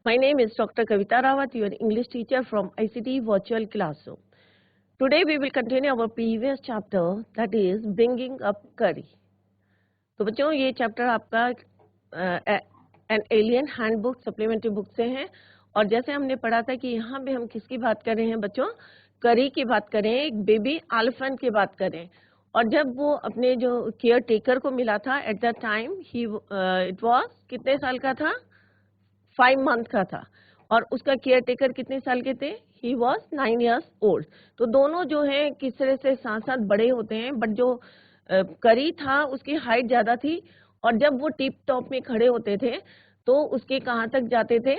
My name is Dr. Kavita Rawat, your English teacher from ICT Virtual Classroom. Today we will continue our previous chapter, that is bringing up curry. तो बच्चों ये chapter आपका an alien handbook supplementary book से है और जैसे हमने पढ़ा था कि यहाँ पे हम किसकी बात कर रहे हैं बच्चों, करी की बात करें, एक बेबी एलिफेंट की बात करें। और जब वो अपने जो केयर टेकर को मिला था at the time he it was कितने साल का था, 5 मंथ का था और उसका केयर टेकर कितने साल के थे, ही वॉज 9 years ओल्ड। तो दोनों जो है किस तरह से साथ साथ बड़े होते हैं, बट जो करी था उसकी हाइट ज्यादा थी और जब वो टिप टॉप में खड़े होते थे तो उसके कहाँ तक जाते थे,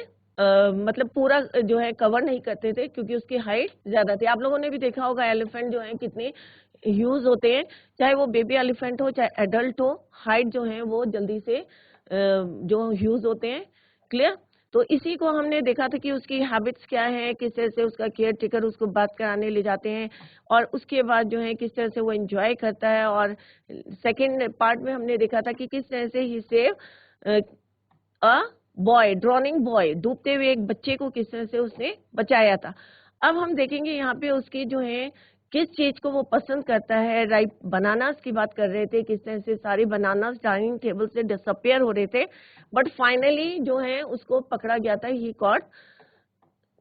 मतलब पूरा जो है कवर नहीं करते थे क्योंकि उसकी हाइट ज्यादा थी। आप लोगों ने भी देखा होगा एलिफेंट जो है कितने ह्यूज होते हैं, चाहे वो बेबी एलिफेंट हो चाहे एडल्ट हो, हाइट जो है वो जल्दी से जो ह्यूज होते हैं। क्लियर? तो इसी को हमने देखा था कि उसकी हैबिट्स क्या है, किस तरह से उसका केयर टेकर उसको बात कराने ले जाते हैं और उसके बाद जो है किस तरह से वो एंजॉय करता है। और सेकंड पार्ट में हमने देखा था कि किस तरह से ही save a boy, drowning boy, डूबते हुए एक बच्चे को किस तरह से उसने बचाया था। अब हम देखेंगे यहाँ पे उसकी जो है किस चीज को वो पसंद करता है। राइट, बनानास की बात कर रहे थे, किस तरह से सारे बनानास डाइनिंग टेबल से डिसअपियर हो रहे थे, बट फाइनली जो है उसको पकड़ा गया था, ही कॉट।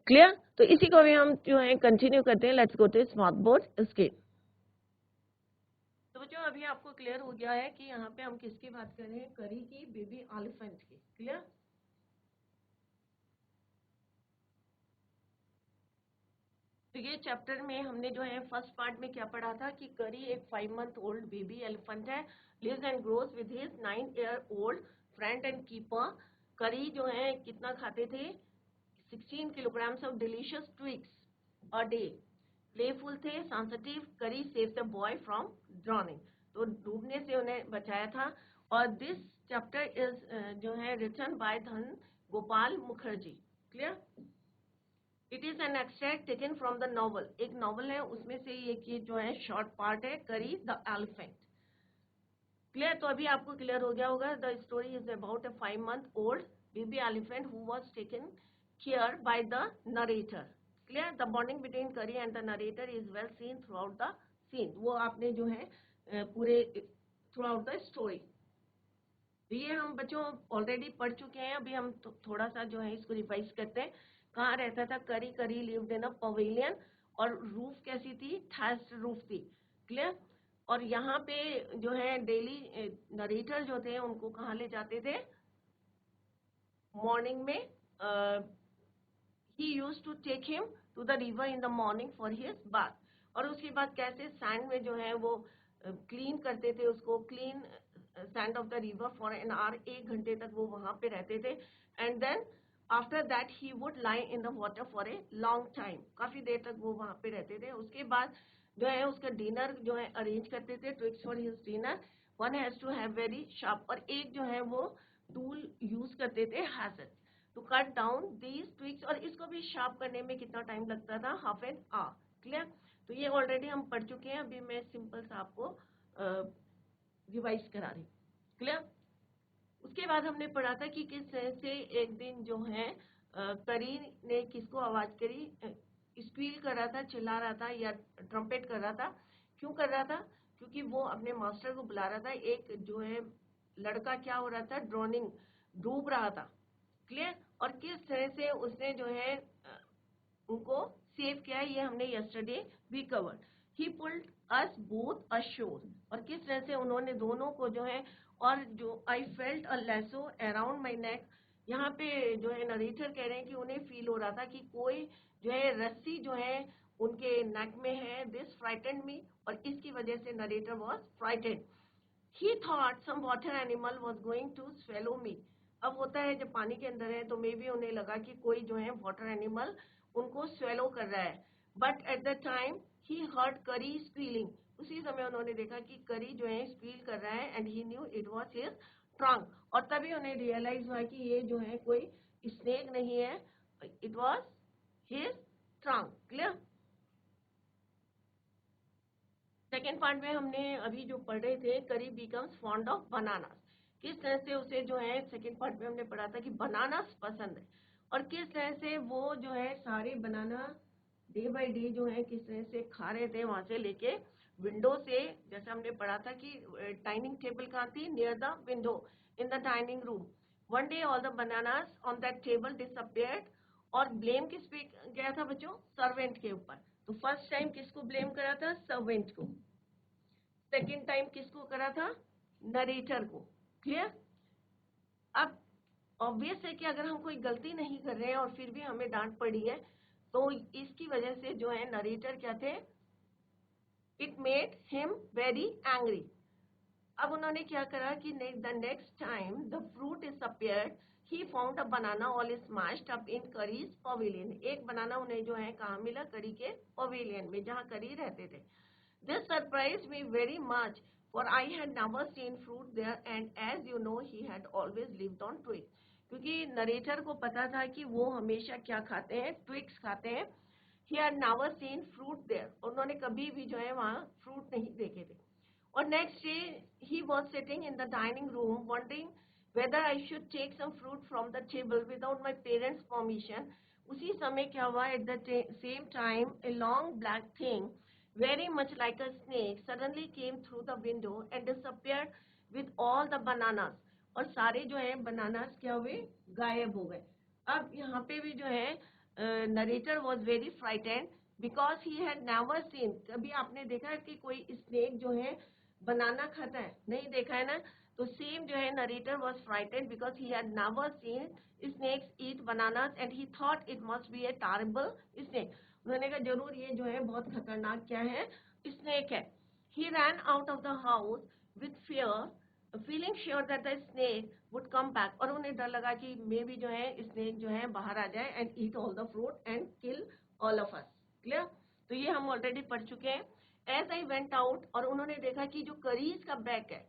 क्लियर? तो इसी को भी हम जो है कंटिन्यू करते हैं। Let's go to smart board screen. तो बच्चों अभी आपको क्लियर हो गया है कि यहाँ पे हम किसकी बात कर रहे हैं, करी की, बेबी एलिफेंट की। क्लियर? तो ये चैप्टर में हमने जो है फर्स्ट पार्ट में क्या पढ़ा था कि करी एक 5 month ओल्ड बेबी एलिफेंट है, lives and grows with his 9 year old friend and keeper. Kari जो है कितना खाते थे, 16 kilograms of delicious twigs a day. Playful थे, sensitive, Kari save the boy from drowning, तो डूबने से उन्हें बचाया था। और दिस चैप्टर इज जो है रिटन बाय धन Gopal Mukherjee. Clear? It is an extract taken from the novel, एक नॉवल है उसमें से ये जो है शॉर्ट पार्ट है, करी द एलिफेंट। क्लियर? तो अभी आपको क्लियर हो गया होगा। The story is about a 5 month old baby elephant who was taken care by the narrator. Clear? The bonding between Kari and the narrator is well seen throughout the scene, वो आपने जो है पूरे through out the story. ये हम बच्चों already पढ़ चुके हैं, अभी हम थोड़ा सा जो है इसको रिवाइज करते हैं। कहाँ रहता था करी? करी लिव्ड इन अ पवेलियन और रूफ कैसी थी, थैच्ड रूफ थी। क्लियर? और यहाँ पे जो है डेली नरेटर जो थे उनको कहाँ ले जाते थे, मॉर्निंग में ही used to take him to the river in the morning for his bath. और उसके बाद कैसे सैंड में जो है वो क्लीन करते थे उसको, clean sand of the river for an hour, 1 घंटे तक वो वहां पे रहते थे। And then after that he would lie in the water for a long time, काफी देर तक वो वहां पे रहते थे। उसके बाद जो है उसका डिनर जो है अरेंज करते थे, twigs for his dinner. One has to have very sharp, और एक जो है वो टूल यूज करते थे, hazel, to cut down these twigs. और इसको भी शार्प करने में कितना टाइम लगता था, हाफ एन आवर। क्लियर? तो ये ऑलरेडी हम पढ़ चुके हैं, अभी मैं सिंपल सा आपको रिवाइज करा रही। क्लियर? उसके बाद हमने पढ़ा था कि किस तरह से एक दिन जो है करी ने किसको आवाज करी, स्क्वील कर रहा था, चिल्ला रहा था या ट्रम्पेट कर रहा था। क्यों कर रहा था? क्योंकि वो अपने मास्टर को बुला रहा था। एक जो है लड़का क्या हो रहा था, ड्रोनिंग, डूब रहा था। क्लियर? और किस तरह से उसने जो है उनको सेव किया, ये हमने यस्टरडे भी कवर। ही पुल्ड अस बोथ अशोर, और किस तरह से उन्होंने दोनों को जो है, और जो I felt a lasso around my neck, यहाँ पे जो है नरेटर कह रहे हैं कि उन्हें फील हो रहा था कि कोई जो है रस्सी जो है उनके नेक में है। दिस फ्राइटेंड मी, और इसकी वजह से narrator was frightened. He thought some water animal was going to swallow me. अब होता है जब पानी के अंदर है तो मे बी उन्हें लगा कि कोई जो है वाटर एनिमल उनको स्वेलो कर रहा है। But at the time he heard करी स्क्वीलिंग, उसी समय उन्होंने देखा कि करी जो है स्क्वील कर रहा है, and he knew it was his trunk. और तभी उन्हें रियलाइज हुआ कि ये जो है कोई स्नेक नहीं है, it was his trunk. Clear? Second part में हमने अभी जो पढ़ रहे थे, करी बिकम्स फॉन्ड ऑफ बनाना, किस तरह से उसे जो है सेकेंड पार्ट में हमने पढ़ा था कि बनानास पसंद है। और किस तरह से वो जो है सारे बनाना डे बाय डे जो है किस तरह से खा रहे थे वहां से लेके विंडो से। जैसे हमने पढ़ा था कि डाइनिंग टेबल कहाँ थी, near the window in the dining room. One day all the bananas on that table disappeared. और ब्लेम किस पे गया था बच्चों, सर्वेंट के ऊपर। तो फर्स्ट टाइम किसको ब्लेम करा था, सर्वेंट को। सेकेंड टाइम किसको करा था, नरेटर को। क्लियर। अब ऑब्वियस है कि अगर हम कोई गलती नहीं कर रहे हैं और फिर भी हमें डांट पड़ी है तो इसकी वजह से जो है नरेटर क्या थे, it made him very angry. अब उन्होंने क्या करा कि the next time the fruit is appeared he found a banana all smashed up in curries pavilion. एक बनाना उन्हें जो है कहाँ मिला, करी के पवेलियन में जहाँ करी रहते थे। This surprised me very much for I had never seen fruit there and as you know he had always lived on twigs। क्योंकि नरेटर को पता था कि वो हमेशा क्या खाते हैं, ट्विग्स खाते हैं। He had never seen fruit there। उन्होंने कभी भी जो है वहाँ फ्रूट नहीं देखे थे। और next day he was sitting in the dining room wondering whether I should take some fruit from the table without my parents' permission। उसी समय क्या हुआ, at the same time a long black thing very much like a snake suddenly came through the window and disappeared with all the bananas। और सारे जो है bananas क्या हुए, गायब हो गए। अब यहाँ पे भी जो है narrator was very frightened because he had never scene. कभी आपने देखा है कि कोई स्नेक जो है बनाना खाता है, नहीं देखा है ना। तो सेम जो है narrator was frightened because he had never seen snakes eat bananas and he thought it must be a terrible snake. उन्होंने कहा जरूर ये जो है बहुत खतरनाक क्या है, स्नेक है। He ran out of the house with fear feeling sure that the snake would come back. और उन्हें डर लगा कि मे भी जो है स्नेक जो है बाहर आ जाए and eat all the fruit and kill all of us. Clear. तो ये हम ऑलरेडी पढ़ चुके हैं। एज आई वेंट आउट, और उन्होंने देखा कि जो करीज का बैक है,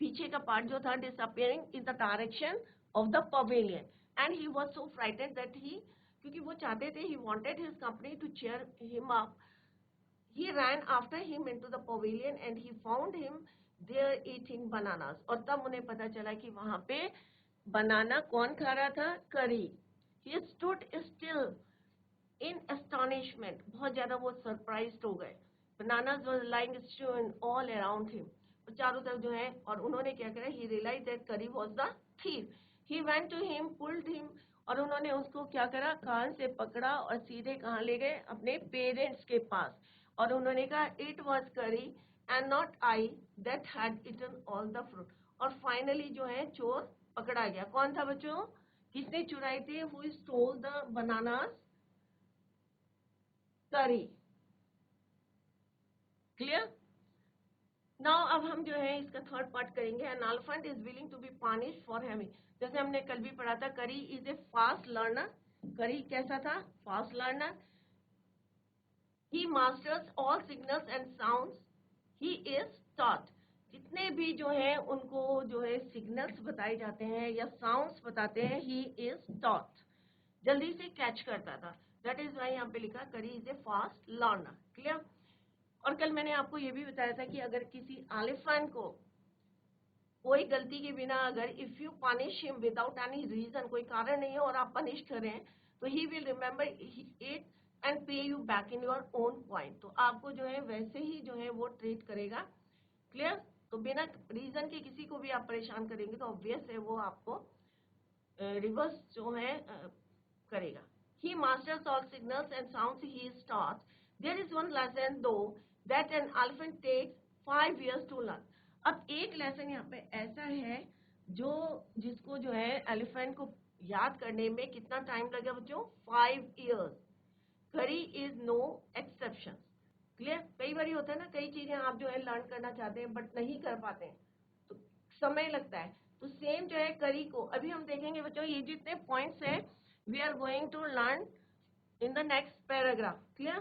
पीछे का पार्ट जो था, disappearing in the direction of the pavilion and he was so frightened that he, क्योंकि वो चाहते थे, he wanted his company to cheer him up. He ran after him into the pavilion and he found him there eating bananas। और तब उन्हें पता चला कि वहां पे बनाना कौन खा रहा था, करी। He stood still in astonishment। बहुत ज्यादा वो सरप्राइज्ड हो गए। Bananas was lying strewn all around him। और चारों तरफ जो है, और उन्होंने क्या करा, he realized that Curry was the thief। He went to him, pulled him। और उन्होंने उसको क्या करा, कान से पकड़ा और सीधे कहाँ ले गए, अपने पेरेंट्स के पास। और उन्होंने कहा इट वॉज करी and not I that had eaten all the fruit. और फाइनली जो है चोर पकड़ा गया। कौन था बच्चों, किसने चुराई थी, who stole the bananas, Kari. Clear. Now अब हम जो है इसका थर्ड पार्ट करेंगे। An elephant is willing to be punished for having. जैसे हमने कल भी पढ़ा था, करी इज ए फास्ट लर्नर। करी कैसा था, fast learner. He masters all signals and sounds he is taught. जितने भी जो है उनको जो है सिग्नल्स बताए जाते हैं या साउंड्स बताते हैं, ही इज टॉट, जल्दी से कैच करता था। दैट इज वाई यहाँ पे लिखा करी is a fast learner. Clear. और कल मैंने आपको ये भी बताया था कि अगर किसी एलिफेंट को कोई गलती के बिना, अगर if you punish him without any reason, कोई कारण नहीं है और आप पनिश करें, तो he will remember it and pay you back in your own point. तो आपको जो है वैसे ही जो है वो ट्रीट करेगा। क्लियर। तो बिना रीजन के किसी को भी आप परेशान करेंगे तो ऑब्वियस है वो आपको रिवर्स जो है करेगा। He masters all signals and sounds he is taught। There is one lesson though that an elephant takes 5 years to learn। अब एक लेसन यहाँ पे ऐसा है जो जिसको जो है एलिफेंट को याद करने में कितना टाइम लगेगा बच्चों, 5 years। करी इज नो एक्सेप्शन। क्लियर। कई बार होता है ना, कई चीजें आप जो है लर्न करना चाहते हैं बट नहीं कर पाते हैं, तो समय लगता है। तो सेम जो है करी को अभी हम देखेंगे बच्चों। ये जितने पॉइंट्स हैं we are going to learn in the next paragraph. Clear.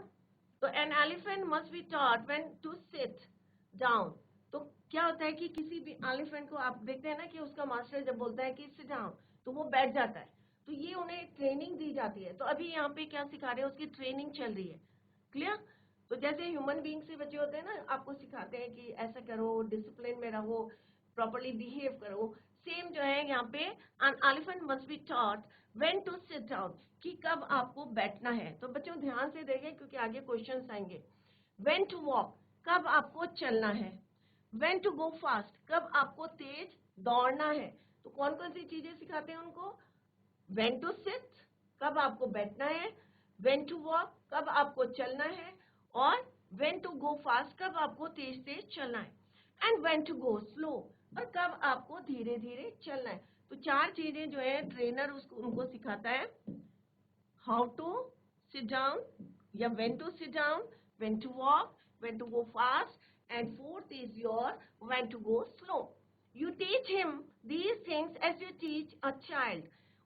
तो an elephant must be taught when to sit down. तो क्या होता है कि किसी भी एलिफेंट को आप देखते हैं ना कि उसका मास्टर जब बोलता है कि सिट डाउन तो वो बैठ जाता है। तो ये उन्हें ट्रेनिंग दी जाती है। तो अभी यहाँ पे क्या सिखा रहे हैं, उसकी ट्रेनिंग चल रही है। क्लियर। तो जैसे ह्यूमन बीइंग से बच्चे होते हैं ना, आपको सिखाते हैं कि ऐसा करो, डिसिप्लिन में रहो, प्रॉपर्ली बिहेव करो, सेम जो है यहाँ पे an elephant must be taught when to sit down, कि कब आपको बैठना है। तो बच्चों ध्यान से देखें क्योंकि आगे क्वेश्चंस आएंगे। when to walk, कब आपको चलना है। when to go fast, कब आपको तेज दौड़ना है। तो कौन कौन सी चीजें सिखाते हैं उनको। when to sit, कब आपको बैठना है। when to walk, कब आपको चलना है। और when to go fast, कब आपको तेज तेज चलना है। and when to go slow, और कब आपको धीरे धीरे चलना है। तो चार चीजें जो है ट्रेनर उसको उनको सिखाता है। हाउ टू सिट डाउन या when to sit down, when to walk, when to go fast, and fourth is your when to go slow. You teach him these things as you teach a child.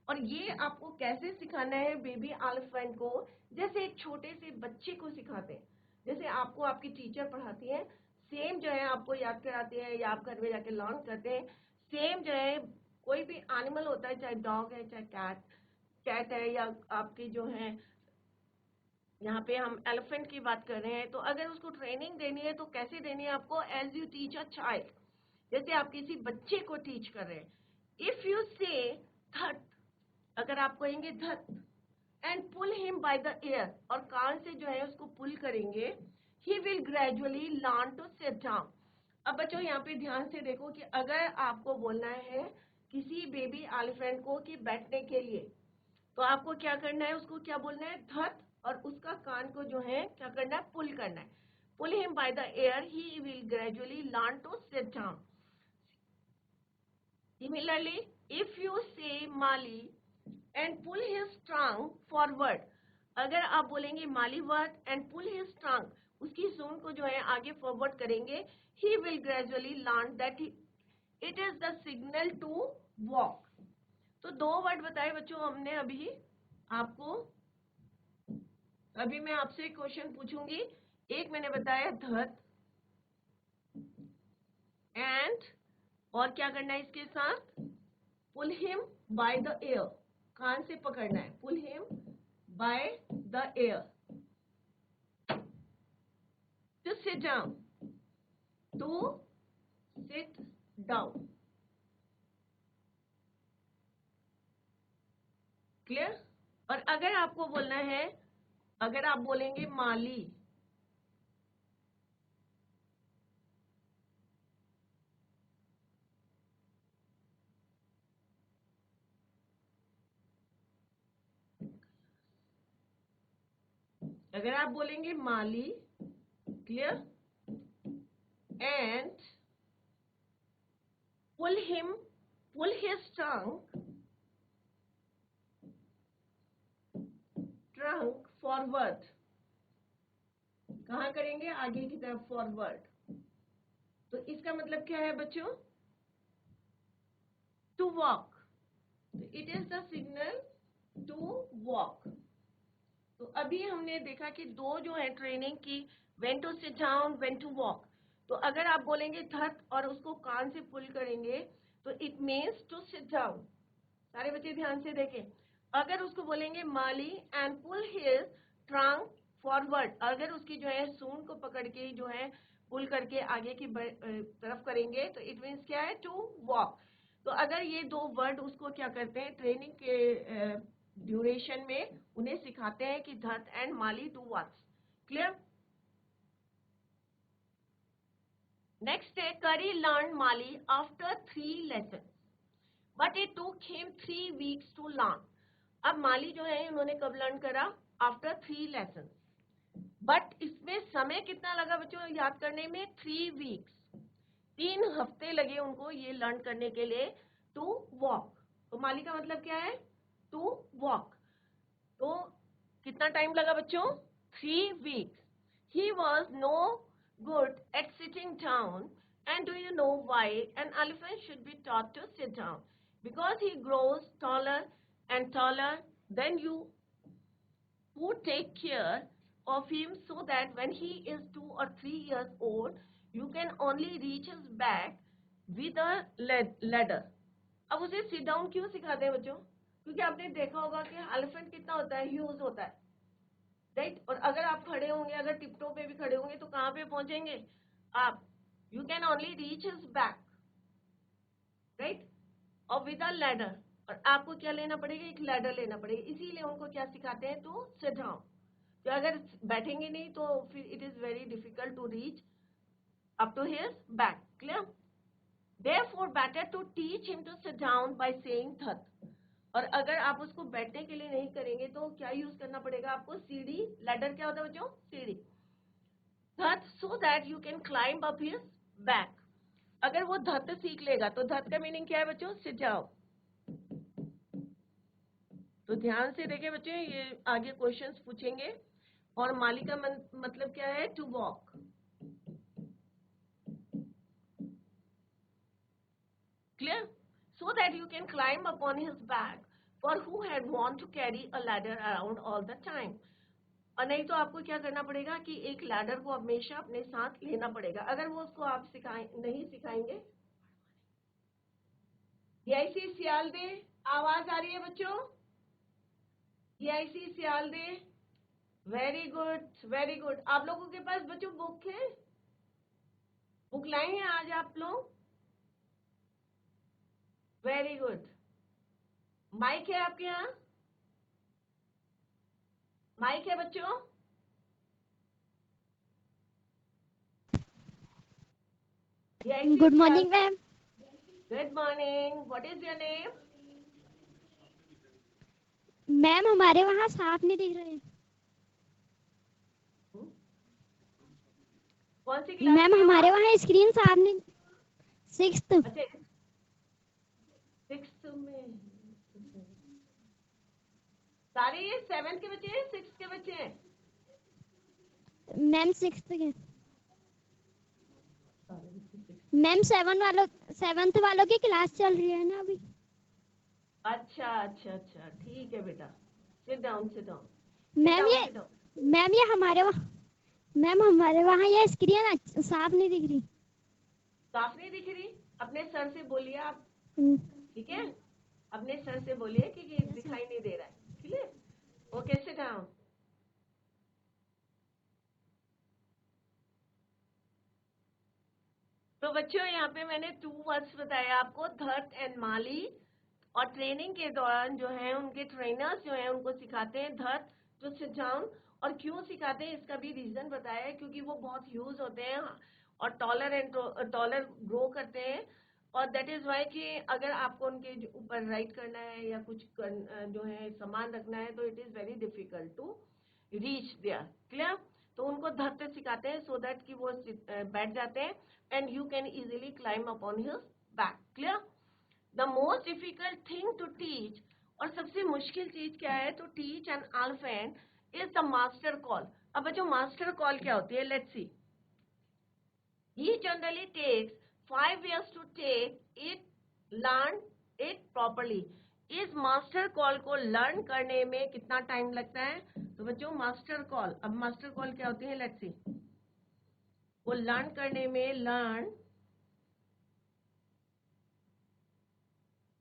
और ये आपको कैसे सिखाना है baby elephant को, जैसे एक छोटे से बच्चे को सिखाते हैं। जैसे आपको आपकी टीचर पढ़ाती है, सेम जो है आपको याद कराती है या आप घर में जाके लर्न करते हैं। सेम जो है कोई भी एनिमल होता है, चाहे डॉग है चाहे कैट है, या आपकी जो है यहाँ पे हम एलिफेंट की बात कर रहे हैं। तो अगर उसको ट्रेनिंग देनी है तो कैसे देनी है आपको, as you teach a child, जैसे आप किसी बच्चे को टीच कर रहे हैं। इफ यू से धत, अगर आप कहेंगे धत, and pull him by the ear, और कान से जो है उसको पुल करेंगे, he will gradually learn to sit down. अब बच्चों यहाँ पे ध्यान से देखो कि अगर आपको बोलना है किसी बेबी एलिफेंट को कि बैठने के लिए, तो आपको क्या करना है, उसको क्या बोलना है, धत, और उसका कान को जो है क्या करना है, पुल करना है। Pull him by the ear, he will gradually learn to sit down. Similarly, if you say Mali and pull his trunk forward, अगर आप बोलेंगे माली word and pull his trunk, उसकी सूंड को जो है आगे फॉरवर्ड करेंगे, he will gradually learn that it is the signal to walk. तो दो वर्ड बताए बच्चों हमने अभी आपको। अभी मैं आपसे क्वेश्चन पूछूंगी। एक मैंने बताया धत, एंड और क्या करना है इसके साथ, pull him by the ear, कान से पकड़ना है, pull him by the ear. To sit down, to sit down. Clear. और अगर आपको बोलना है, अगर आप बोलेंगे माली, अगर आप बोलेंगे माली, clear, and pull him, pull his trunk forward, कहाँ करेंगे, आगे की तरफ फॉरवर्ड। तो इसका मतलब क्या है बच्चों, टू वॉक। तो it is the signal to walk. तो अभी हमने देखा कि दो जो है ट्रेनिंग की, when to sit down, when to walk. तो अगर आप बोलेंगे धत और उसको कान से पुल करेंगे, तो it means to sit down. सारे बच्चे ध्यान से देखें। अगर उसको बोलेंगे माली and pull his trunk forward, अगर उसकी जो है सूंड को पकड़ के जो है पुल करके आगे की तरफ करेंगे, तो इट मीन्स क्या है, टू वॉक। तो अगर ये दो वर्ड उसको क्या करते हैं ट्रेनिंग के ड्यूरेशन में उन्हें सिखाते हैं कि धत एंड माली टू वॉक्स। क्लियर। नेक्स्ट है, करी लर्न माली after 3 lessons, but it took him 3 weeks to learn. अब माली जो है उन्होंने कब लर्न करा, आफ्टर 3 लेसन, बट इसमें समय कितना लगा बच्चों याद करने में, 3 वीक्स, 3 हफ्ते लगे उनको ये लर्न करने के लिए, टू वॉक। तो माली का मतलब क्या है, टू वॉक। तो कितना टाइम लगा बच्चों, 3 weeks. He was no good at sitting down, and do you know why an elephant should be taught to sit down? Because he grows taller and taller than you, who take care of him so that when he is 2 or 3 years old, you can only reach his back with a ladder. अब उसे sit down क्यों सिखाते हैं बच्चों, क्योंकि आपने देखा होगा कि एलिफेंट कितना होता है, ह्यूज होता है, राइट। और अगर आप खड़े होंगे, अगर टिपटो पे भी खड़े होंगे तो कहाँ पे पहुंचेंगे आप, you can only reach his back, right? और विद अ लैडर, और आपको क्या लेना पड़ेगा, एक लैडर लेना पड़ेगा। इसीलिए उनको क्या सिखाते हैं, टू सिट डाउन। तो अगर बैठेंगे नहीं तो फिर it is very difficult to reach up to his back. Clear? Therefore better to teach him to sit down by saying th। और अगर आप उसको बैठने के लिए नहीं करेंगे तो क्या यूज करना पड़ेगा आपको, सीढ़ी। लैडर क्या होता है बच्चों, सीढ़ी। धत, so that you can climb up his back. अगर वो धत सीख लेगा तो धत का मीनिंग क्या है बच्चों, सिट डाउन। तो ध्यान से देखिए बच्चों, ये आगे क्वेश्चंस पूछेंगे। और माली का मतलब क्या है, to walk. Clear? So that you can climb upon his back, for who had want to carry a ladder around all the time। और नहीं तो आपको क्या करना पड़ेगा कि एक लैडर को हमेशा अपने साथ लेना पड़ेगा। अगर वो उसको आप नहीं सिखाएंगे। यही सियालदे, आवाज आ रही है बच्चों, यही सियालदे। Very good very good. आप लोगों के पास बच्चों बुक है, बुक लाए हैं आज आप लोग? Very good. माइक है आपके यहाँ, माइक है बच्चों? Good morning ma'am. Good morning. What is your name? Ma'am हमारे वहाँ साफ नहीं दिख रहे। कौन सी क्लास मैम में हो हमारे आप? वहाँ स्क्रीन साफ नहीं। 6th। अच्छा, 6th में। सारे ये 7th के बच्चे हैं, 6th के बच्चे हैं? मैम 6th के। मैम 7th वालों की क्लास चल रही है ना अभी। अच्छा अच्छा अच्छा, ठीक है बेटा। Sit down sit down ma'am ये सिट डाउन। मैम ये हमारे वहाँ ये स्क्रीन साफ नहीं दिख रही। साफ नहीं दिख रही? अपने सर से बोलिए आप, हम्म, ठीक है? अपने सर से बोलिए कि ये दिखाई नहीं दे रहा है। क्लियर? Okay, seat down. तो बच्चों यहाँ पे मैंने 2 वर्ड्स बताया आपको, धत एंड माली। और ट्रेनिंग के दौरान जो है उनके ट्रेनर्स जो है उनको सिखाते हैं धत टू सिट डाउन। और क्यों सिखाते हैं इसका भी रीजन बताया है, क्योंकि वो बहुत यूज होते हैं और टॉलर ग्रो करते हैं। और दैट इज वाई कि अगर आपको उनके ऊपर राइट करना है या कुछ जो है सामान रखना है तो it is very difficult to reach there. Clear? तो उनको धत सिखाते हैं सो दैट कि वो बैठ जाते हैं and you can easily climb upon his back. Clear? The most difficult thing to teach, और सबसे मुश्किल चीज क्या है, to teach an elephant is the master call. अब बच्चों मास्टर कॉल क्या होती है, let's see. He generally takes 5 years to take it, learn it properly। इस मास्टर कॉल को लर्न करने में कितना टाइम लगता है? तो बच्चों मास्टर कॉल, अब मास्टर कॉल क्या होती है, लेट्स सी। वो लर्न करने में, learn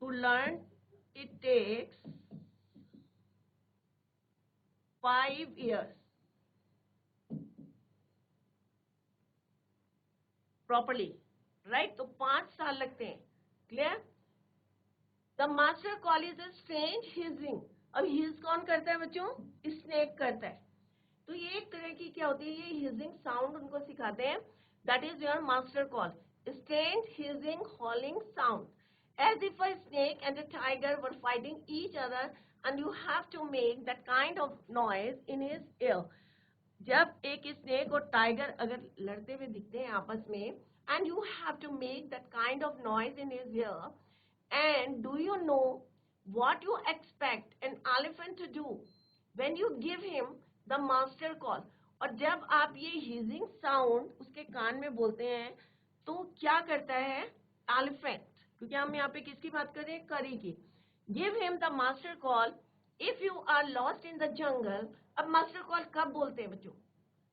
to learn it takes 5 years properly, right? तो 5 साल लगते हैं। Clear? The master call is a strange hissing. अब हिज कौन करता है बच्चों, स्नेक करता है। तो ये एक तरह की क्या होती है, ये हिजिंग साउंड उनको सिखाते हैं। That is your master call, strange hissing हॉलिंग sound, as if a snake and a tiger were fighting each other and you have to make that kind of noise in his ear। जब एक snake और tiger अगर लड़ते हुए दिखते हैं आपस में, and you have to make that kind of noise in his ear, and do you know what you expect an elephant to do when you give him the master call। और जब आप ये हिजिंग साउंड उसके कान में बोलते हैं तो क्या करता है एलिफेंट, क्योंकि हम यहाँ पे किसकी बात कर रहे हैं, करी की। Give him the master call if you are lost in the jungle. अब मास्टर कॉल कब बोलते हैं बच्चों,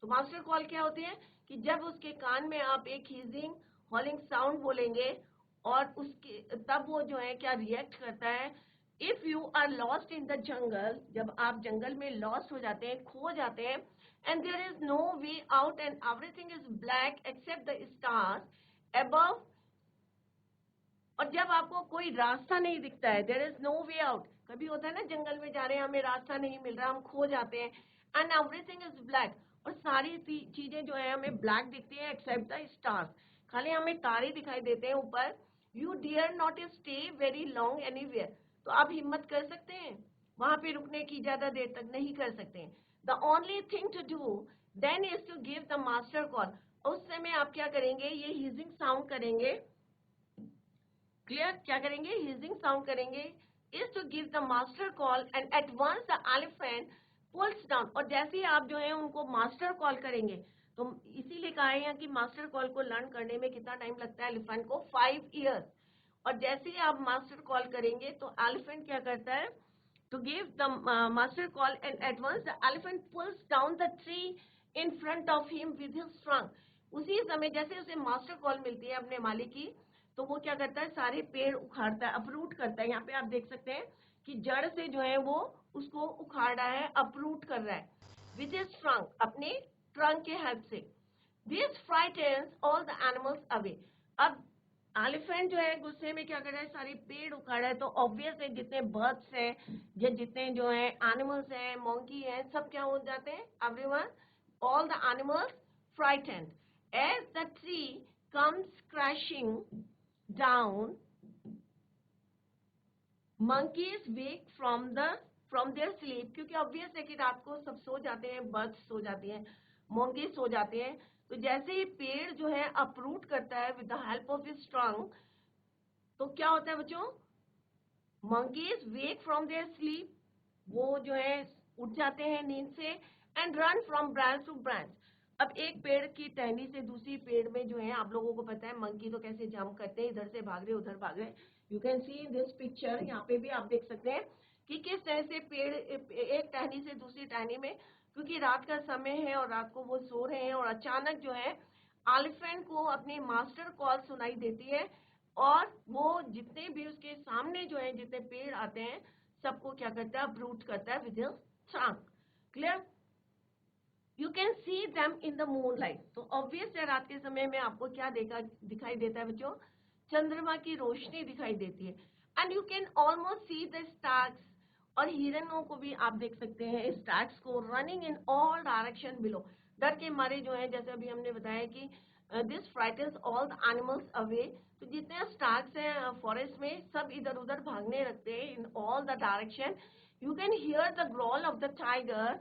तो मास्टर कॉल क्या होते हैं कि जब उसके कान में आप एक हिजिंग हॉलिंग साउंड बोलेंगे और उसके तब वो जो है क्या रिएक्ट करता है। If you are lost in the jungle, जब आप जंगल में लॉस्ट हो जाते हैं, खो जाते हैं, and there is no way out and everything is black except the stars above और जब आपको कोई रास्ता नहीं दिखता है, there is no way out, कभी होता है ना जंगल में जा रहे हैं, हमें रास्ता नहीं मिल रहा, हम खो जाते हैं, एंड एवरीथिंग इज ब्लैक, और सारी चीजें जो है हमें ब्लैक दिखती है एक्सेप्ट द स्टार्स, खाली हमें तारे दिखाई देते हैं ऊपर। You dare not stay very long anywhere, तो आप हिम्मत कर सकते हैं वहां पे रुकने की, ज्यादा देर तक नहीं कर सकते हैं। The only thing to do then is to give the master call, उस समय आप क्या करेंगे, ये हीजिंग साउंड करेंगे, क्लियर, क्या करेंगे, हीजिंग साउंड करेंगे, is to give the master call and at once the elephant pulls down, और जैसे ही आप जो है उनको मास्टर कॉल करेंगे, तो इसीलिए कहा है कि मास्टर कॉल को लर्न करने में कितना टाइम लगता है एलिफेंट को, 5 इयर्स, और जैसे ही आप मास्टर कॉल करेंगे तो एलिफेंट क्या करता है, to give the master call and at once the elephant pulls down the tree in front of him with his trunk, उसी समय जैसे उसे मास्टर कॉल मिलती है अपने मालिक की, तो वो क्या करता है, सारे पेड़ उखाड़ता है, अपरूट करता है। यहाँ पे आप देख सकते हैं कि जड़ से जो है वो उसको उखाड़ रहा है, अपरूट कर रहा है विद हिज ट्रंक, अपने ट्रंक के हेल्प से। This frightens all the animals away, अब एलिफेंट जो है गुस्से में क्या कर रहा है, सारे पेड़ उखाड़ रहा है, तो ऑब्वियस है जितने बर्ड्स हैं या जितने जो है एनिमल्स हैं, मोंकी हैं, सब क्या हो जाते हैं, everyone, all the animals frightened as the tree comes crashing down, monkeys wake from their sleep, क्योंकि ऑब्वियस है कि रात को सब सो जाते हैं, बर्ड्स सो जाती हैं, मोंकी सो जाते हैं, तो जैसे ही पेड़ जो है अपरूट करता है with the help of his trunk, तो क्या होता है बच्चों, monkeys wake from their sleep, वो जो है उठ जाते हैं नींद से, and run from branch to branch. अब एक पेड़ की टहनी से दूसरी पेड़ में जो है, आप लोगों को पता है मंकी तो कैसे जंप करते हैं, इधर से भाग रहे उधर भाग रहे, you can see in this picture, यहाँ पे भी आप देख सकते हैं कि किस तरह से पेड़ एक टहनी से दूसरी टहनी में, क्योंकि रात का समय है और रात को वो सो रहे हैं, और अचानक जो है एलिफेंट को अपनी मास्टर कॉल सुनाई देती है, और वो जितने भी उसके सामने जो है जितने पेड़ आते हैं सबको क्या करता है, अप्रूट करता है with his trunk, clear, you can see them in the moon light, तो ऑब्वियस है रात के समय में आपको क्या दिखाई देता है बच्चों, चंद्रमा की रोशनी दिखाई देती है, and you can almost see the stars, और हिरणों को भी आप देख सकते हैं स्टार्स को running in all direction below, डर के मारे जो है, जैसे अभी हमने बताया कि this frightens all the animals away, तो जितने स्टार्स हैं फॉरेस्ट में सब इधर उधर भागने लगते हैं in all the direction, you can hear the growl of the tiger,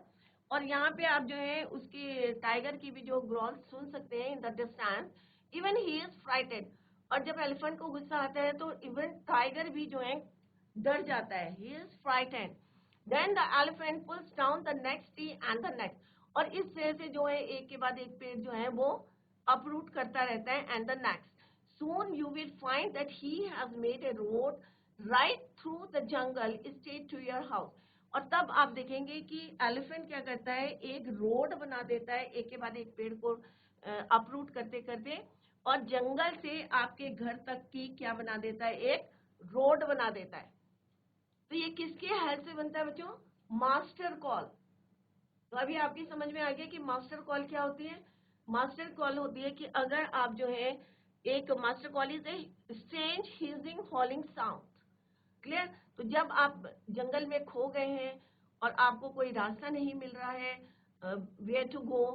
और यहाँ पे आप जो है उसके टाइगर की भी जो ग्रॉल सुन सकते हैं in the distance, even he is frightened, और जब एलिफेंट को गुस्सा आता है तो इवन टाइगर भी जो है डर जाता है, he is frighted, then the elephant pulls down the next tree and the next, और इस तरह से जो है एक के बाद एक पेड़ जो है वो अपरूट करता रहता है, and the next, soon you will find that he has made a road right through the jungle straight to your house, और तब आप देखेंगे कि एलिफेंट क्या करता है, एक रोड बना देता है एक के बाद एक पेड़ को अपरूट करते करते, और जंगल से आपके घर तक की क्या बना देता है, एक रोड बना देता है। तो ये किसके हेल्प से बनता है बच्चों, मास्टर कॉल। तो अभी आपकी समझ में आ गया कि मास्टर कॉल क्या होती है, मास्टर कॉल होती है कि अगर आप जो है एक master call is a strange hissing हॉलिंग sound, clear, तो जब आप जंगल में खो गए हैं और आपको कोई रास्ता नहीं मिल रहा है वेयर टू गो,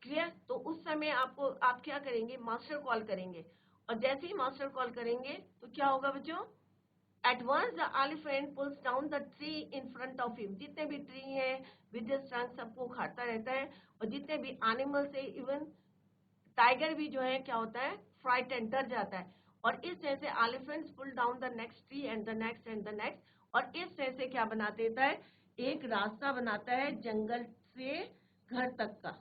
क्लियर, तो उस समय आपको आप क्या करेंगे, मास्टर कॉल करेंगे, और जैसे ही मास्टर कॉल करेंगे तो क्या होगा बच्चों, at once the elephant pulls down the tree in front of him, जितने भी ट्री हैं विद हिज ट्रंक सबको उखाड़ता रहता है, और जितने भी एनिमल्स है इवन टाइगर भी जो है क्या होता है, फ्राइटेंड, डर जाता है, और इस तरह से elephants pull down the next tree and the next and the next, और इस तरह से क्या बना देता है, एक रास्ता बनाता है जंगल से घर तक का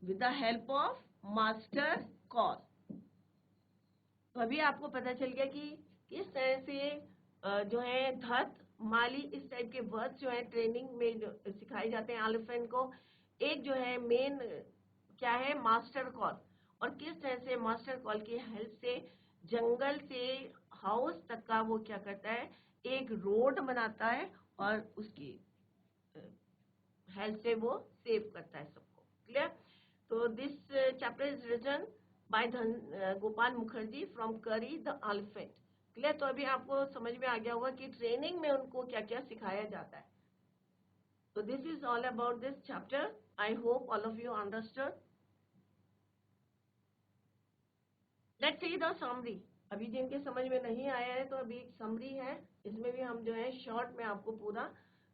with the help of master call. तो अभी आपको पता चल गया कि किस तरह से जो है धत, माली, इस टाइप के वर्ड्स जो है ट्रेनिंग में सिखाए जाते हैं एलिफेंट को। एक जो है मेन क्या है, मास्टर कॉल, और किस तरह से मास्टर कॉल की हेल्प से जंगल से हाउस तक का वो क्या करता है, एक रोड बनाता है, और उसकी हेल्प से वो सेव करता है सबको, क्लियर। तो this chapter is written by Gopal Mukherjee from Kari the elephant. Clear? तो अभी आपको समझ में आ गया होगा कि ट्रेनिंग में उनको क्या क्या सिखाया जाता है। So this is all about this chapter. I hope all of you understood. Let's see the summary. अभी जिनके समझ में नहीं आया है तो अभी एक समरी है, इसमें भी हम जो है शॉर्ट में आपको पूरा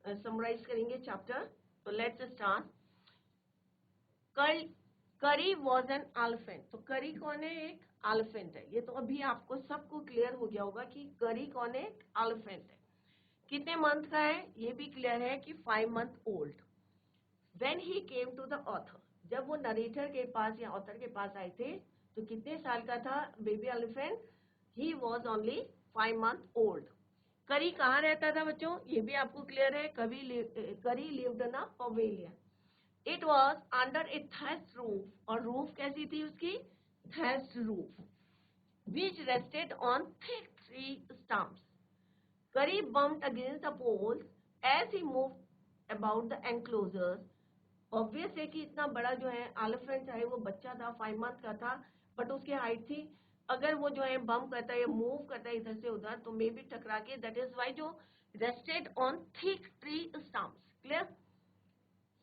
समराइज करेंगे चैप्टर। तो लेट्स स्टार्ट। करी वॉज एन एलिफेंट। तो करी कौन है? एक एलिफेंट है। ये तो अभी आपको सबको क्लियर हो गया होगा कि करी कौन है? एक एलिफेंट है। कितने मंथ का है ये भी क्लियर है कि 5 month old। When he came to the author, जब वो नरेटर के पास या ऑथर के पास आए थे तो कितने साल का था baby elephant? He was only 5 month old। करी कहाँ रहता था बच्चों? ये भी आपको क्लियर है। करी lived in a pavilion. It was under A thatched roof. और रूफ कैसी थी उसकी? Thatched roof. Which rested on thick tree stumps. Curry bumped against the poles as he moved about the enclosures। Obvious है कि इतना बड़ा जो है एलिफेंट, चाहे वो बच्चा था 5 month का था, बट उसकी हाइट थी, अगर वो जो है बम्प करता है या मूव करता है इधर से उधर तो मे बी टकरा के, दैट इज वाई जो rested on thick tree stumps. Clear?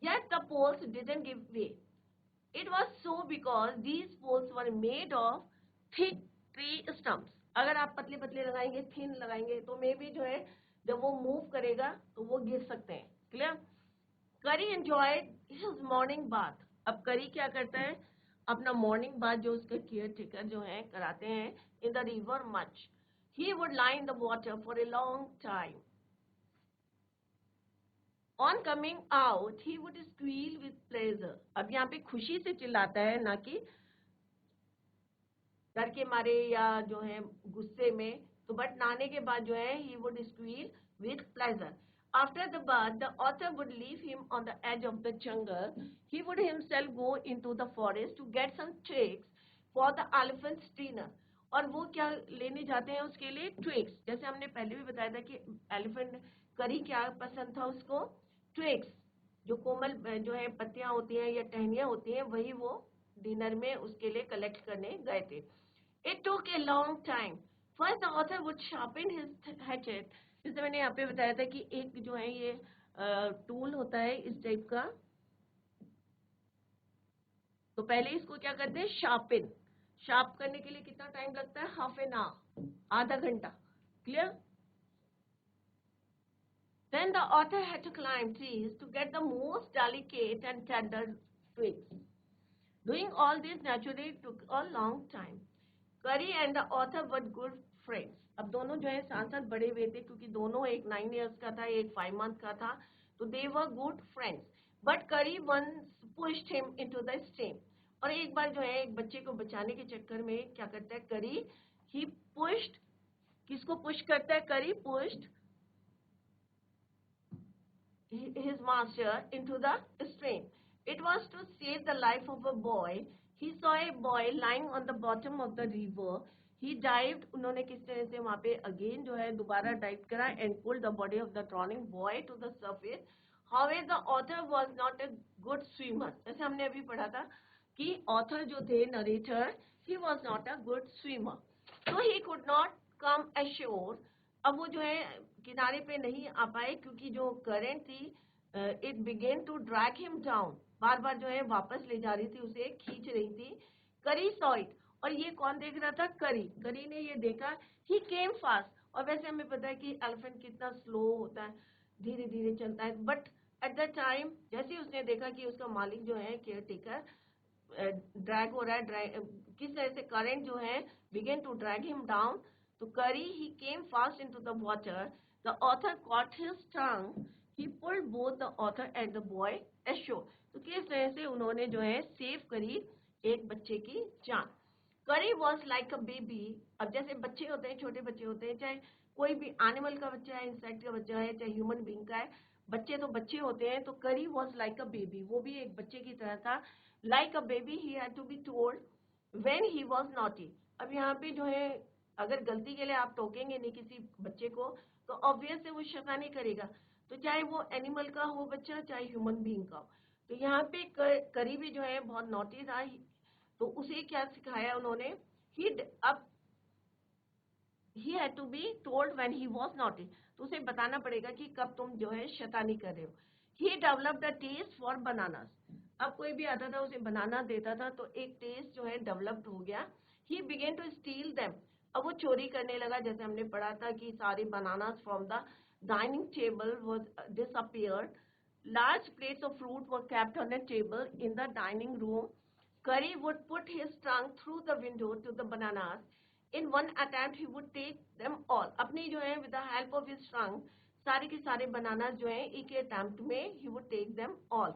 Yet the poles didn't give way. It was so because these poles were made of thick tree stumps। अगर आप पतले पतले लगाएंगे, थिन लगाएंगे तो मे बी जो है जब वो मूव करेगा तो वो गिर सकते हैं। क्लियर? करी एंजॉयड हिज मॉर्निंग बाथ। अब करी क्या करता है? अपना मॉर्निंग बाथ जो उसके केयर टेकर जो है कराते हैं in the river much. He would lie in the water for a long time. On coming out he would squeal with pleasure. अब यहाँ पे खुशी से चिल्लाता है, ना कि डर के मारे या जो है गुस्से में। तो बट नहाने के बाद जो है he would squeal with pleasure. After the bath, the author would leave him on the edge of the jungle. He would himself go into the forest to get some twigs for the elephant's dinner। और वो क्या लेने जाते हैं उसके लिए? Twigs. जैसे हमने पहले भी बताया था कि एलिफेंट करी क्या पसंद था उसको? ट्विग्स, जो कोमल जो है पत्तियां होती हैं या टहनियां होती हैं, वही वो डिनर में उसके लिए कलेक्ट करने गए थे। It took a long time. First the author would sharpen his hatchet। जैसे मैंने यहाँ पे बताया था कि एक जो है ये टूल होता है इस टाइप का, तो पहले इसको क्या करते हैं? शार्पिन। शार्प करने के लिए कितना टाइम लगता है? हाफ एन आवर, आधा घंटा। Clear? Then the author had to climb trees to get the most delicate and tender twigs। Doing all this naturally took a long time। Curry and the author were good friends। अब दोनों जो है साथ साथ बड़े हुए थे, क्योंकि दोनों, एक 9 years का था, एक 5 month का था, तो they were good friends। But Curry once pushed him into the stream। और एक बार जो है एक बच्चे को बचाने के चक्कर में क्या करता है करी? he pushed, किसको पुश करता है? करी pushed his master into the stream। It was to save the life of a boy। He saw a boy lying on the bottom of the river। He dived। उन्होंने किस तरह से वहां पे अगेन जो है दोबारा डाइव करा and pulled the body of the drowning boy to the surface। However, the author was not a good swimmer। जैसे हमने अभी पढ़ा था कि author जो थे narrator, he was not a good swimmer, so he could not come ashore। अब वो जो है किनारे पे नहीं आ पाए क्योंकि जो करंट थी it began to drag him down. बार बार जो है वापस ले जा रही थी, उसे खींच रही थी। करी सॉ इट। और ये कौन देख रहा था? करी। करी ने ये देखा। ही केम फास्ट। और वैसे हमें पता है कि एलिफेंट कितना स्लो होता है, धीरे धीरे चलता है, बट एट द टाइम जैसे ही उसने देखा कि उसका मालिक जो है केयर टेकर ड्रैग हो रहा है, किस तरह से करंट जो है began to drag him down, तो Kari he came fast into the water. The author caught his tongue. He pulled both the author and the boy ashore। तो किस तरह से उन्होंने जो है सेव करी एक बच्चे की जान। करी वॉज लाइक अ बेबी। अब जैसे बच्चे होते हैं, छोटे बच्चे होते हैं, चाहे कोई भी एनिमल का बच्चा है, इंसेक्ट का बच्चा है, चाहे ह्यूमन बींग का है, बच्चे तो बच्चे होते हैं। तो करी वॉज लाइक अ बेबी, वो भी एक बच्चे की तरह था। Like a baby he had to be told when he was naughty. अब यहाँ पे जो है अगर गलती के लिए आप टोकेंगे नहीं किसी बच्चे को तो ऑब्वियस है वो शैतानी करेगा, तो चाहे वो एनिमल का हो बच्चा, चाहे ह्यूमन बीइंग का हो। तो यहाँ पे करी भी जो है बहुत नॉटी था, तो उसे क्या सिखाया उन्होंने, अब he had to be told when he was naughty, तो उसे बताना पड़ेगा कि कब तुम जो है शैतानी कर रहे हो. He developed a taste for bananas. अब कोई भी आता था उसे बनाना देता था तो एक टेस्ट जो है डेवलप्ड हो गया. He began to steal them. अब वो चोरी करने लगा, जैसे हमने पढ़ा था कि सारी bananas from the dining table was disappeared. Large plates of fruit were kept on a table in the dining room. Curry would put his tongue through the window to the bananas. In one attempt he would take them all. अपनी जो है with the help of his tongue सारे के सारे बनाना जो है एक attempt में he would take them all.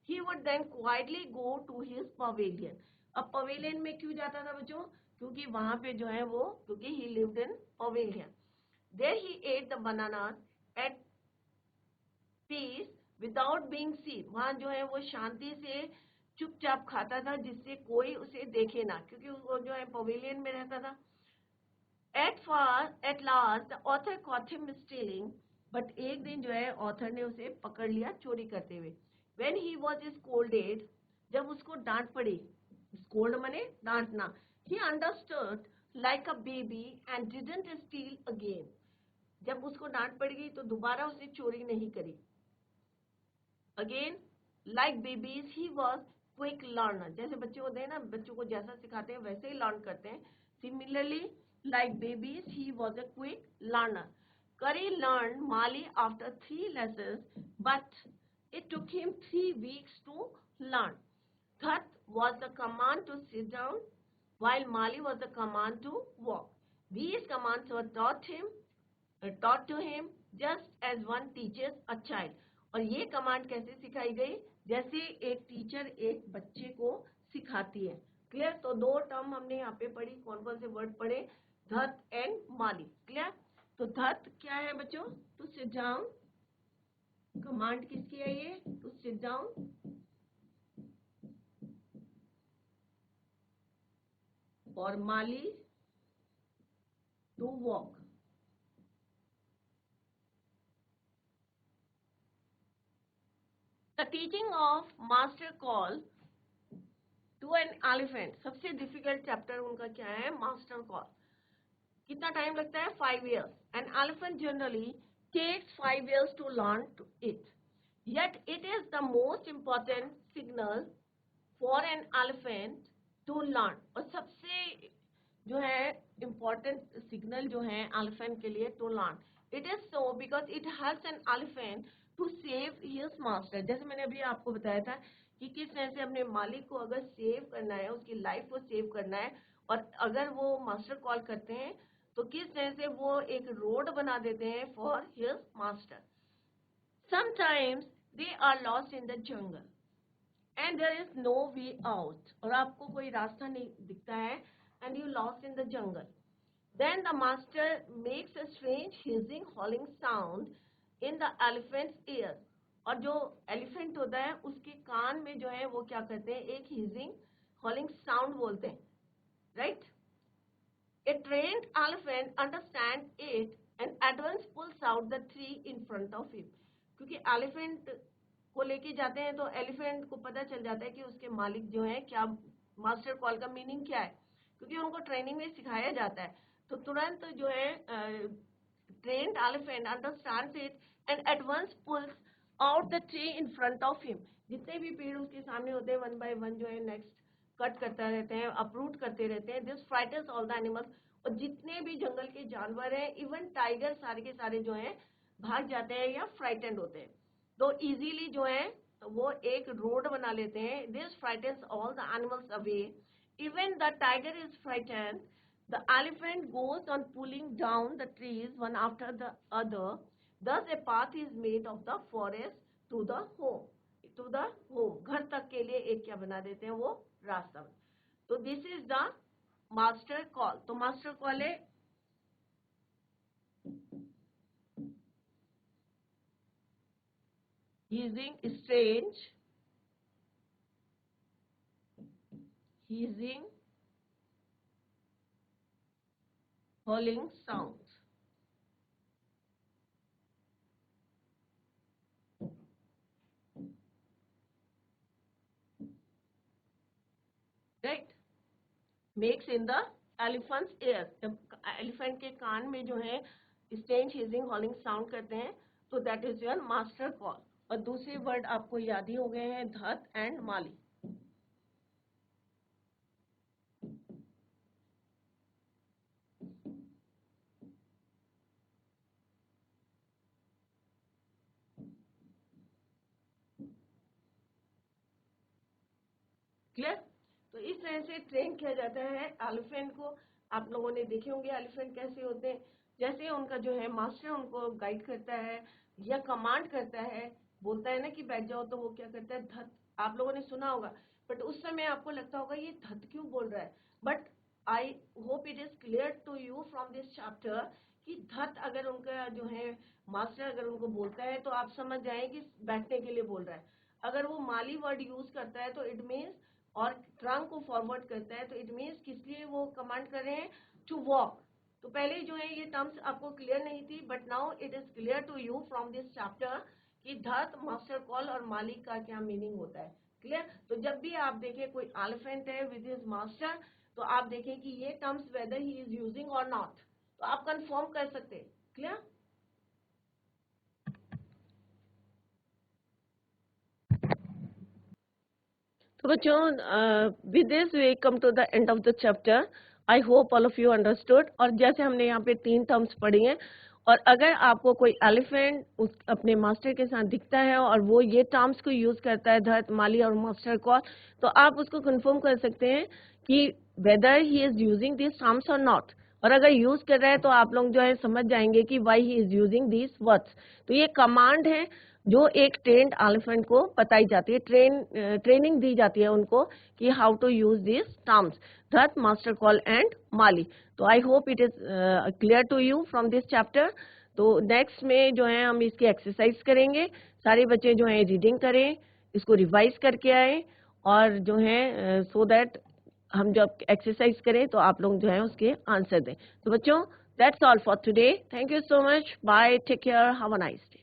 He would then quietly go to his pavilion. अब pavilion में क्यों जाता था बच्चों, क्योंकि वहां पे जो है वो, क्योंकि he lived in pavilion. There he ate the bananas at peace without being seen. वहां जो है वो शांति से चुपचाप खाता था जिससे कोई उसे देखे ना, क्योंकि वो जो है पवेलियन में रहता था. At last the author caught him stealing, but एक दिन जो है ऑथर ने उसे पकड़ लिया चोरी करते हुए. When he was scolded, जब उसको डांट पड़ी, scold मने डांटना, he understood like a baby and didn't steal again. जब उसको डांट पड़ गई तो दोबारा उसने चोरी नहीं करी. Again, like babies, he was quick learner. जैसे बच्चे होते हैं ना, बच्चों को जैसा सिखाते हैं वैसे ही लर्न करते हैं. Similarly, like babies, he was a quick learner. Curry learned Mali after 3 lessons, but it took him 3 weeks to learn. That was the command to sit down, while Mali was the command to walk. These commands were taught to him just as one teaches a child. और ये command कैसे सिखाई गई, जैसे एक teacher एक बच्चे को सिखाती है. क्लियर. तो दो टर्म हमने यहाँ पे पढ़ी, कौन कौन से वर्ड पढ़े, धत एंड माली. क्लियर. तो धत क्या है बच्चों, टू सिट डाउन. कमांड किसकी है ये, टू सिट डाउन. और माली to walk. The teaching of master call to an elephant. सबसे डिफिकल्ट चैप्टर उनका क्या है, मास्टर कॉल. कितना टाइम लगता है, 5 years. An elephant generally takes 5 years to learn it. Yet it is the most important signal for an elephant to learn. और सबसे जो है important सिग्नल जो है elephant के लिए to learn. It is so because it helps an elephant to save his master. जैसे मैंने अभी आपको बताया था कि किस तरह से अपने मालिक को अगर सेव करना है, उसकी लाइफ को सेव करना है, और अगर वो मास्टर कॉल करते हैं तो किस तरह से वो एक रोड बना देते हैं for his master. Sometimes they are lost in the jungle and there is no way out. और आपको कोई रास्ता नहीं दिखता है and you lost in the jungle. Then the master makes a strange hissing, howling sound in the elephant's ear. और जो elephant होता है उसके कान में जो है वो क्या करते हैं, एक हिजिंग हॉलिंग साउंड बोलते हैं. Right. A trained elephant understands it and at once pulls out the tree in front of him. क्योंकि एलिफेंट को लेके जाते हैं तो एलिफेंट को पता चल जाता है कि उसके मालिक जो है क्या, मास्टर कॉल का मीनिंग क्या है, क्योंकि उनको ट्रेनिंग में सिखाया जाता है. तो तुरंत जो है trained elephant understands it and at once pulls out the tree in front of him. जितने भी पेड़ उसके सामने होते हैं वन बाय वन जो है नेक्स्ट कट करते रहते हैं, अप्रूट करते रहते हैं. This frightens all the animals. और जितने भी जंगल के जानवर हैं, इवन टाइगर, सारे के सारे जो हैं भाग जाते हैं या फ्राइटेंड होते हैं. तो इजीली जो है वो एक रोड बना लेते हैं. This frightens all the animals away. Even the tiger is frightened. The elephant goes on pulling down the trees one after the other. Thus a path is made of the forest to the home. To the home. घर तक के लिए एक क्या बना देते हैं, वो रास्ता. तो this is the master call. तो master call है using strange, hissing, howling sounds. Makes in the elephants air, जब एलिफेंट के कान में जो है स्टेंज हिजिंग हॉलिंग साउंड करते हैं तो that is your master call. और दूसरे वर्ड आपको याद ही हो गए हैं, धत एंड माली। क्लियर? तो इस तरह से ट्रेन किया जाता है एलिफेंट को। आप लोगों ने देखे होंगे एलिफेंट कैसे होते हैं, जैसे उनका जो है मास्टर उनको गाइड करता है या कमांड करता है, बोलता है ना कि बैठ जाओ, तो वो क्या करता है, धत। आप लोगों ने सुना होगा, बट उस समय आपको लगता होगा ये धत क्यों बोल रहा है, but I hope it is clear to you from this chapter कि धत अगर उनका जो है मास्टर अगर उनको बोलता है तो आप समझ जाए कि बैठने के लिए बोल रहा है। अगर वो माली वर्ड यूज करता है तो इट मीन्स, और ट्रंक को फॉरवर्ड करता है तो इट मीन्स किस लिए वो कमांड कर रहे हैं, टू वॉक। तो पहले जो है ये टर्म्स आपको क्लियर नहीं थी, but now it is clear to you from this chapter कि धत, मास्टर कॉल और मालिक का क्या मीनिंग होता है। क्लियर? तो जब भी आप देखें कोई एलिफेंट है विद हिज मास्टर, तो आप देखें कि ये terms whether he is using और नॉट, तो आप कंफर्म कर सकते हैं। क्लियर? तो बच्चों, with this we come to the end of the chapter. I hope all of you understood. और जैसे हमने यहाँ पे 3 टर्म्स पढ़ी हैं, और अगर आपको कोई एलिफेंट उस अपने मास्टर के साथ दिखता है और वो ये टर्म्स को यूज करता है, धत, माली और मास्टर कॉल, तो आप उसको कंफर्म कर सकते हैं कि weather he is using this terms और नॉट। और अगर यूज कर रहा है तो आप लोग जो है समझ जाएंगे कि why he is using this words. तो ये कमांड है जो एक ट्रेन्ड एलिफेंट को बताई जाती है, ट्रेनिंग दी जाती है उनको कि how to use this terms, that, master call and माली। तो I hope it is clear to you from this chapter. तो नेक्स्ट में जो है हम इसकी एक्सरसाइज करेंगे। सारे बच्चे जो है रीडिंग करें, इसको रिवाइज करके आए, और जो है सो दैट हम जब एक्सरसाइज करें तो आप लोग जो है उसके आंसर दें। तो बच्चों, that's all for today. Thank you so much. Bye, take care, have a nice day.